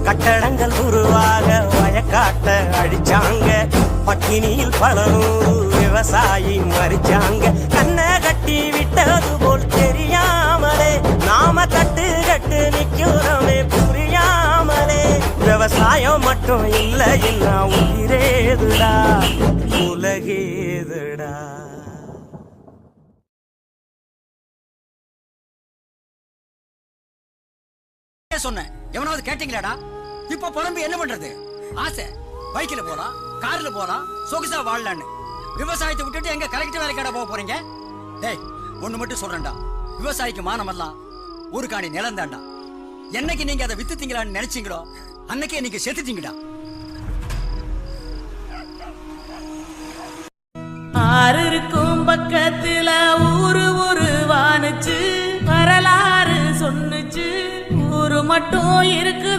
கட்டடங்கள் உருவாக வயக்காட்ட அடிச்சாங்க. பட்டினியில் பல நூறு விவசாயி மறிச்சாங்க. கண்ணை கட்டி விட்டது போல் தெரியாமலே நாம கட்டு கட்டு நிக்கிறோமே புரியாமலே. விவசாயம் மட்டும் இல்ல இல்ல உயிரேதுடா உலகேதுடா. சொன்னேன் எவனாவது கேட்டீங்களாடா? இப்ப புலம்பு என்ன பண்றது? ஆசை பைக்ல போலாம், கார்ல போலாம், சொகுசா வாழலான்னு. விவசாயத்தை விட்டுட்டு எங்க கலெக்டர் வேலைக்காட போக போறீங்க? டேய் ஒண்ணு மட்டும் சொல்றேன்டா, விவசாயிக்கு மானமெல்லாம் ஒரு காணி நிலம் தாண்டா. என்னைக்கு நீங்க அதை வித்துட்டீங்களான்னு நினைச்சீங்களோ அன்னைக்கே நீங்க செத்துட்டீங்கடா. ஆறு இருக்கும் பக்கத்துல ஊரு வானுச்சு, வரலாறு சொன்னுச்சு, ஊரு மட்டும் இருக்குது.